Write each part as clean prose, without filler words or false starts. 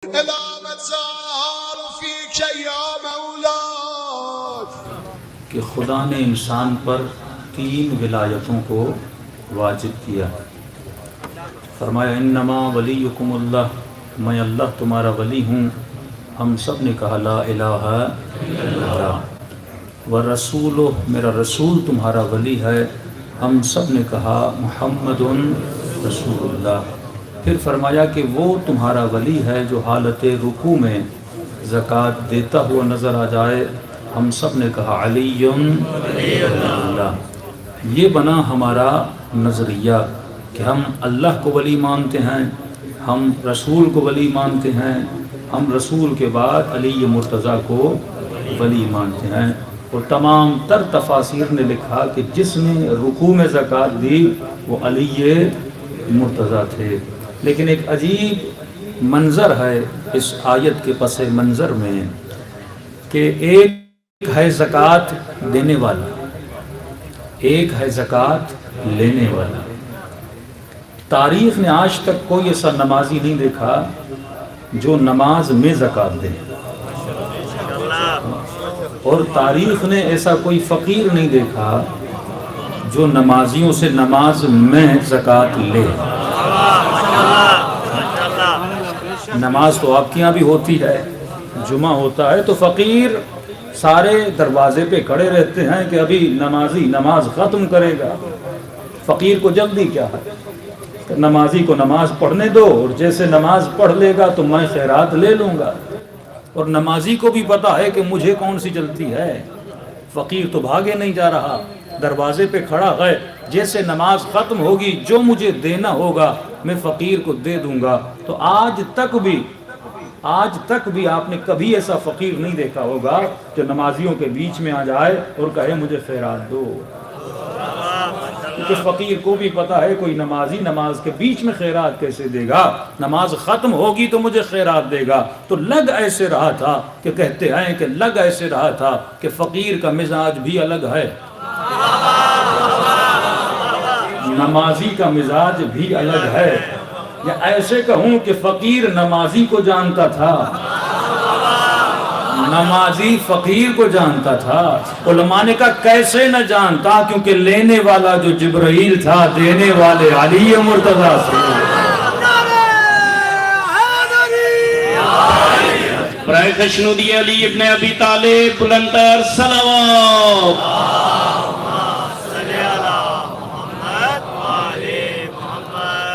إذا ما تزال فيك يا مولاي کہ خدا نے انسان پر 3 ولایتوں کو واجب کیا. فرمایا انما ولیکم اللہ، میں اللہ تمہارا ولی ہوں. ہم سب نے کہا لا الہ الا اللہ. ورسولہ، میرا رسول تمہارا ولی ہے. ہم سب نے کہا محمد رسول اللہ. پھر فرمایا کہ وہ تمہارا ولی ہے جو حالت رکوع میں زکوٰۃ دیتا ہوا نظر آ جائے. ہم سب نے کہا علی اللہ. یہ بنا ہمارا نظریہ کہ ہم اللہ کو ولی مانتے ہیں، ہم رسول کو ولی مانتے ہیں، ہم رسول کے بعد علی مرتضیٰ کو ولی مانتے ہیں. اور تمام تر تفاسیر نے لکھا کہ جس نے رکوع میں زکوٰۃ دی وہ علی مرتضیٰ تھے. لیکن ایک عجیب منظر ہے اس آیت کے پس منظر میں کہ ایک ہے زکوٰۃ دینے والا، ایک ہے زکوٰۃ لینے والا. تاریخ نے آج تک کوئی ایسا نمازی نہیں دیکھا جو نماز میں زکوٰۃ دے، اور تاریخ نے ایسا کوئی فقیر نہیں دیکھا جو نمازیوں سے نماز میں زکوٰۃ لے. نماز تو آپ کے یہاں بھی ہوتی ہے، جمعہ ہوتا ہے تو فقیر سارے دروازے پہ کھڑے رہتے ہیں کہ ابھی نمازی نماز ختم کرے گا. فقیر کو جلدی کیا ہے، نمازی کو نماز پڑھنے دو، اور جیسے نماز پڑھ لے گا تو میں خیرات لے لوں گا. اور نمازی کو بھی پتا ہے کہ مجھے کون سی چلتی ہے. فقیر تو بھاگے نہیں جا رہا، دروازے پہ کھڑا ہے. جیسے نماز ختم ہوگی جو مجھے دینا ہوگا میں فقیر کو دے دوں گا. تو آج تک بھی آپ نے کبھی ایسا فقیر نہیں دیکھا ہوگا جو نمازیوں کے بیچ میں آ جائے اور کہے مجھے خیرات دو. کیونکہ فقیر کو بھی پتا ہے کوئی نمازی نماز کے بیچ میں خیرات کیسے دے گا، نماز ختم ہوگی تو مجھے خیرات دے گا. تو لگ ایسے رہا تھا کہ کہتے ہیں کہ لگ ایسے رہا تھا کہ فقیر کا مزاج بھی الگ ہے، نمازی کا مزاج بھی الگ ہے. یا ایسے کہوں کہ فقیر نمازی کو جانتا تھا، نمازی فقیر کو جانتا تھا. علماء نے کہا کیسے نہ جانتا، کیونکہ لینے والا جو جبرائیل تھا دینے والے علی مرتضیٰ تھے. برائے خشنودی علی ابن ابی طالب بلندر صلوات.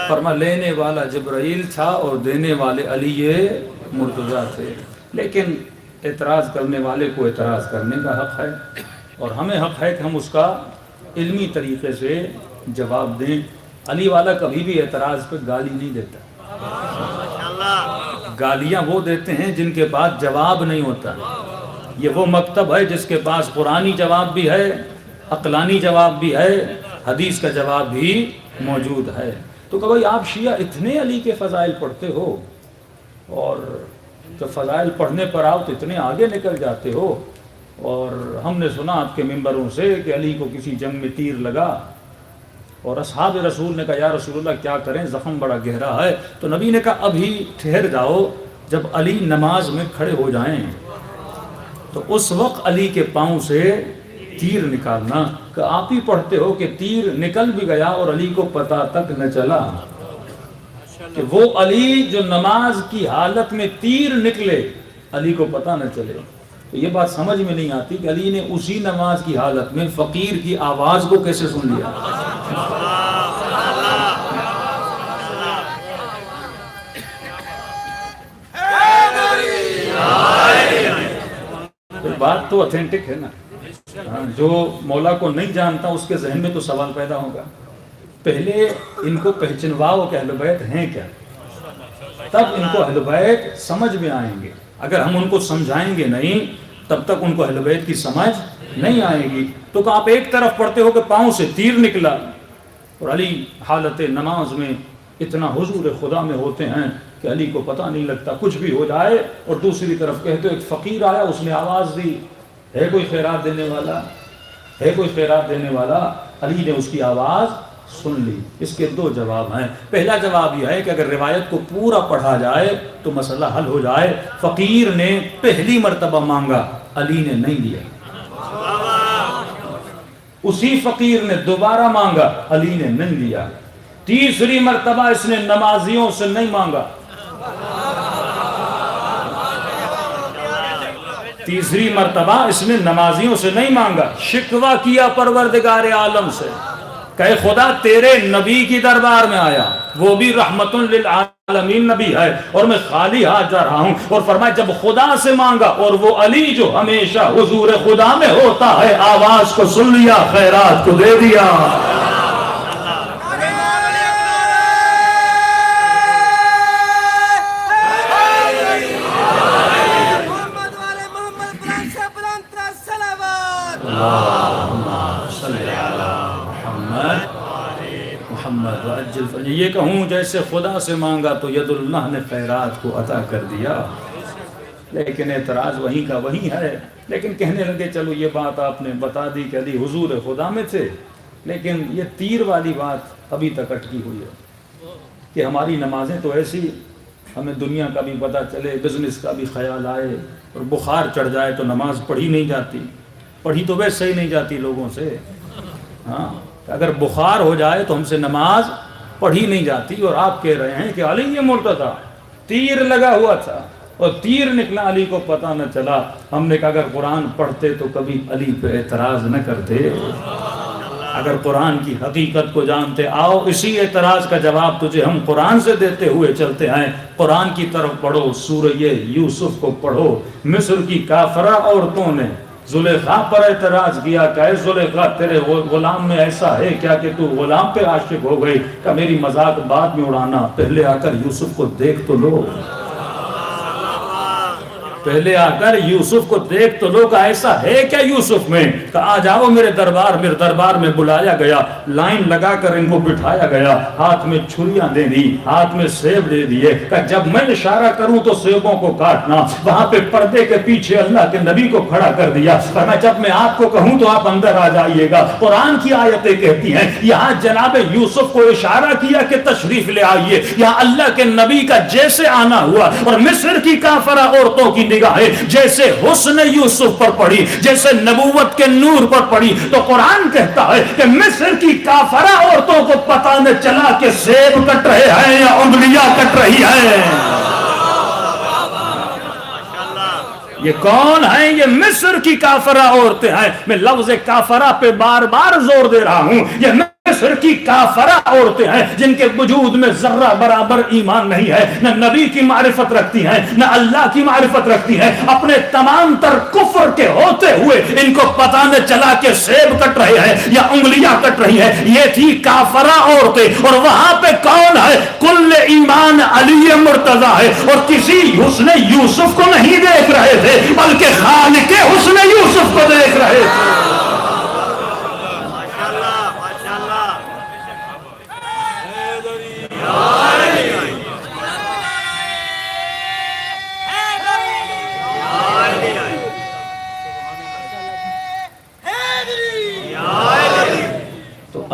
فرما لینے والا جبرائیل تھا اور دینے والے علی مرتضیٰ تھے. لیکن اعتراض کرنے والے کو اعتراض کرنے کا حق ہے، اور ہمیں حق ہے کہ ہم اس کا علمی طریقے سے جواب دیں. علی والا کبھی بھی اعتراض پہ گالی نہیں دیتا. گالیاں وہ دیتے ہیں جن کے پاس جواب نہیں ہوتا. یہ وہ مکتب ہے جس کے پاس قرآنی جواب بھی ہے، عقلانی جواب بھی ہے، حدیث کا جواب بھی موجود ہے. تو کہ بھائی آپ شیعہ اتنے علی کے فضائل پڑھتے ہو، اور جب فضائل پڑھنے پر آؤ تو اتنے آگے نکل جاتے ہو. اور ہم نے سنا آپ کے ممبروں سے کہ علی کو کسی جنگ میں تیر لگا، اور اصحاب رسول نے کہا یا رسول اللہ کیا کریں، زخم بڑا گہرا ہے. تو نبی نے کہا ابھی ٹھہر جاؤ، جب علی نماز میں کھڑے ہو جائیں تو اس وقت علی کے پاؤں سے تیر نکالنا. کہ آپ ہی پڑھتے ہو کہ تیر نکل بھی گیا اور علی کو پتہ تک نہ چلا. کہ وہ علی جو نماز کی حالت میں تیر نکلے علی کو پتہ نہ چلے. تو یہ بات سمجھ میں نہیں آتی کہ علی نے اسی نماز کی حالت میں فقیر کی آواز کو کیسے سن لیا. بات تو اتھینٹک ہے نا. جو مولا کو نہیں جانتا اس کے ذہن میں تو سوال پیدا ہوگا. پہلے ان کو پہچنواؤ کہ اہل بیت ہیں کیا، تب ان کو اہل بیت سمجھ میں آئیں گے. اگر ہم ان کو سمجھائیں گے نہیں تب تک ان کو اہل بیت کی سمجھ نہیں آئے گی. تو کہ آپ ایک طرف پڑھتے ہو کہ پاؤں سے تیر نکلا، اور علی حالت نماز میں اتنا حضور خدا میں ہوتے ہیں کہ علی کو پتہ نہیں لگتا کچھ بھی ہو جائے. اور دوسری طرف کہتے ایک فقیر آیا، اس نے آواز دی ہے کوئی خیرات دینے والا، ہے کوئی خیرات دینے والا. علی نے اس کی آواز سن لی۔ اس کے دو جواب ہیں۔ پہلا جواب یہ ہے کہ اگر روایت کو پورا پڑھا جائے تو مسئلہ حل ہو جائے۔ فقیر نے پہلی مرتبہ مانگا، علی نے نہیں دیا۔ اسی فقیر نے دوبارہ مانگا، علی نے نہیں دیا۔ تیسری مرتبہ اس نے نمازیوں سے نہیں مانگا، تیسری مرتبہ اس نے نمازیوں سے نہیں مانگا، شکوہ کیا پروردگار عالم سے کہ خدا تیرے نبی کی دربار میں آیا، وہ بھی رحمت للعالمین نبی ہے، اور میں خالی ہاتھ جا رہا ہوں۔ اور فرمایا جب خدا سے مانگا، اور وہ علی جو ہمیشہ حضور خدا میں ہوتا ہے، آواز کو سن لیا، خیرات کو دے دیا۔ یہ کہوں جیسے خدا سے مانگا تو ید اللہ نے خیرات کو عطا کر دیا، لیکن اعتراض وہیں کا وہیں ہے۔ لیکن کہنے لگے چلو یہ بات آپ نے بتا دی کہ علی حضور خدا میں تھے، لیکن یہ تیر والی بات ابھی تک اٹکی ہوئی ہے کہ ہماری نمازیں تو ایسی، ہمیں دنیا کا بھی پتہ چلے، بزنس کا بھی خیال آئے، اور بخار چڑھ جائے تو نماز پڑھی نہیں جاتی، پڑھی تو ویسے ہی نہیں جاتی لوگوں سے۔ ہاں، اگر بخار ہو جائے تو ہم سے نماز پڑھی نہیں جاتی، اور آپ کہہ رہے ہیں کہ علی یہ مرتضی تیر لگا ہوا تھا اور تیر نکلا، علی کو پتہ نہ چلا۔ ہم نے کہا اگر قرآن پڑھتے تو کبھی علی پہ اعتراض نہ کرتے، اگر قرآن کی حقیقت کو جانتے۔ آؤ اسی اعتراض کا جواب تجھے ہم قرآن سے دیتے ہوئے چلتے ہیں۔ قرآن کی طرف پڑھو، سورہ یوسف کو پڑھو۔ مصر کی کافرہ عورتوں نے زلیخا پر اعتراض کیا کہ اے زلیخا تیرے غلام میں ایسا ہے کیا کہ تو غلام پہ عاشق ہو گئی؟ کہ میری مذاق بعد میں اڑانا، پہلے آ کر یوسف کو دیکھ تو لو، پہلے آ کر یوسف کو دیکھ تو لو کہ ایسا ہے کیا یوسف میں؟ کہ آ جاؤ میرے دربار میں بلایا گیا، لائن لگا کر ان کو بٹھایا گیا، ہاتھ میں چھریاں دے دی، ہاتھ میں سیب دے دیے کہ جب میں اشارہ کروں تو سیبوں کو کاٹنا۔ وہاں پہ پردے کے پیچھے اللہ کے نبی کو کھڑا کر دیا، فرمایا جب میں آپ کو کہوں تو آپ اندر آ جائیے گا۔ قرآن کی آیتیں کہتی ہیں یہاں جناب یوسف کو اشارہ کیا کہ تشریف لے آئیے، یہاں اللہ کے نبی کا جیسے آنا ہوا، اور مصر کی کافرہ عورتوں کی نگاہیں جیسے حسن یوسف پر پڑی، جیسے نبوت کے نور پر پڑی، تو قرآن کہتا ہے کہ مصر کی کافرہ عورتوں کو پتہ نہ چلا کہ سیب کٹ رہے ہیں یا انگلیاں کٹ رہی ہیں۔ یہ کون ہیں؟ یہ مصر کی کافرہ عورتیں ہیں۔ میں لفظ کافرہ پہ بار بار زور دے رہا ہوں، یہ مصر کی کافرہ عورتیں ہیں جن کے وجود میں ذرہ برابر ایمان نہیں ہے، نہ نبی کی معرفت رکھتی ہیں، نہ اللہ کی معرفت رکھتی ہیں۔ اپنے تمام تر کفر کے ہوتے ہوئے ان کو پتہ نہ چلا کہ سیب کٹ رہے ہیں یا انگلیاں کٹ رہی ہیں۔ یہ تھی کافرہ عورتیں، اور وہاں پہ کون ہے؟ کل ایمان علی مرتضی ہے، اور کسی حسن یوسف کو نہیں دیکھ رہے تھے بلکہ خالق حسن یوسف کو دیکھ رہے تھے۔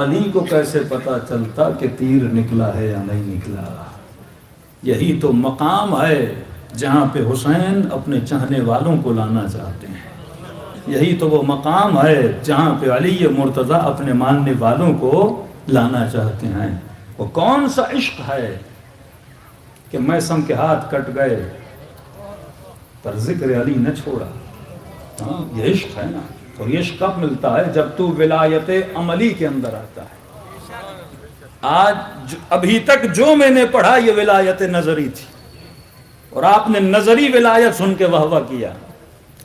علی کو کیسے پتا چلتا کہ تیر نکلا ہے یا نہیں نکلا؟ یہی تو مقام ہے جہاں پہ حسین اپنے چاہنے والوں کو لانا چاہتے ہیں، یہی تو وہ مقام ہے جہاں پہ علی مرتضی اپنے ماننے والوں کو لانا چاہتے ہیں۔ وہ کون سا عشق ہے کہ میثم کے ہاتھ کٹ گئے پر ذکر علی نہ چھوڑا؟ ہاں یہ عشق ہے نا، اور یہ عشق کب ملتا ہے؟ جب تو ولایت عملی کے اندر آتا ہے۔ آج ابھی تک جو میں نے پڑھا یہ ولایت نظری تھی، اور آپ نے نظری ولایت سن کے واہ واہ کیا،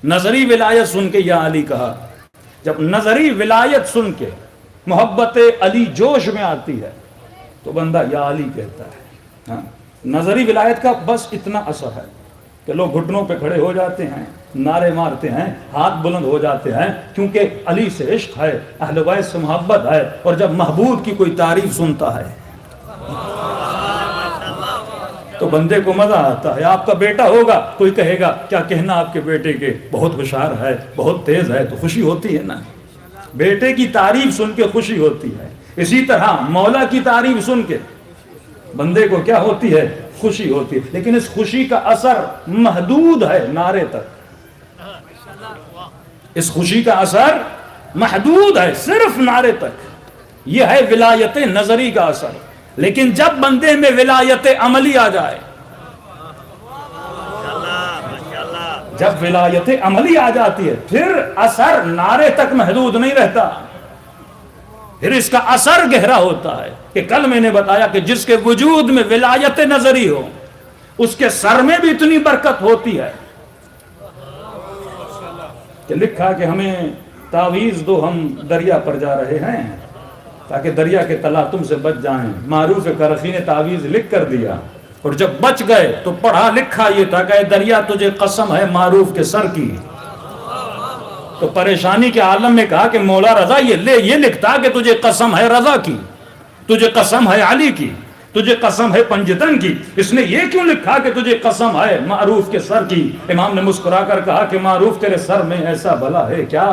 نظری ولایت سن کے یا علی کہا۔ جب نظری ولایت سن کے محبت علی جوش میں آتی ہے تو بندہ یا علی کہتا ہے۔ ہاں نظری ولایت کا بس اتنا اثر ہے کہ لوگ گھٹنوں پہ کھڑے ہو جاتے ہیں، نعرے مارتے ہیں، ہاتھ بلند ہو جاتے ہیں، کیونکہ علی سے عشق ہے، اہل بیت سے محبت ہے، اور جب محبوب کی کوئی تعریف سنتا ہے تو بندے کو مزہ آتا ہے۔ آپ کا بیٹا ہوگا، کوئی کہے گا کیا کہنا آپ کے بیٹے کے، بہت ہوشیار ہے، بہت تیز ہے، تو خوشی ہوتی ہے نا، بیٹے کی تعریف سن کے خوشی ہوتی ہے۔ اسی طرح مولا کی تعریف سن کے بندے کو کیا ہوتی ہے؟ خوشی ہوتی ہے، لیکن اس خوشی کا اثر محدود ہے نعرے تک، اس خوشی کا اثر محدود ہے صرف نعرے تک، یہ ہے ولایت نظری کا اثر۔ لیکن جب بندے میں ولایت عملی آ جائے، جب ولایت عملی آ جاتی ہے پھر اثر نعرے تک محدود نہیں رہتا، پھر اس کا اثر گہرا ہوتا ہے۔ کہ کل میں نے بتایا کہ جس کے وجود میں ولایت نظری ہو اس کے سر میں بھی اتنی برکت ہوتی ہے کہ لکھا کہ ہمیں تعویذ دو، ہم دریا پر جا رہے ہیں تاکہ دریا کے تلاطم سے بچ جائیں۔ معروف کرخی نے تعویذ لکھ کر دیا، اور جب بچ گئے تو پڑھا لکھا یہ تھا کہ اے دریا تجھے قسم ہے معروف کے سر کی۔ تو پریشانی کے عالم میں کہا کہ مولا رضا یہ لکھتا کہ تجھے قسم ہے رضا کی، تجھے قسم ہے علی کی، تجھے قسم ہے پنجتن کی، اس نے یہ کیوں لکھا کہ تجھے قسم ہے معروف کے سر کی؟ امام نے مسکرا کر کہا کہ معروف تیرے سر میں ایسا بھلا ہے کیا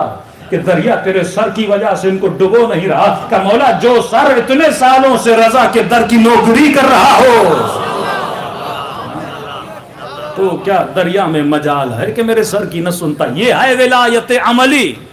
کہ دریا تیرے سر کی وجہ سے ان کو ڈبو نہیں رہا؟ کہ مولا جو سر اتنے سالوں سے رضا کے در کی نوکری کر رہا ہو تو کیا دریا میں مجال ہے کہ میرے سر کی نہ سنتا؟ یہ ہے ولایت عملی۔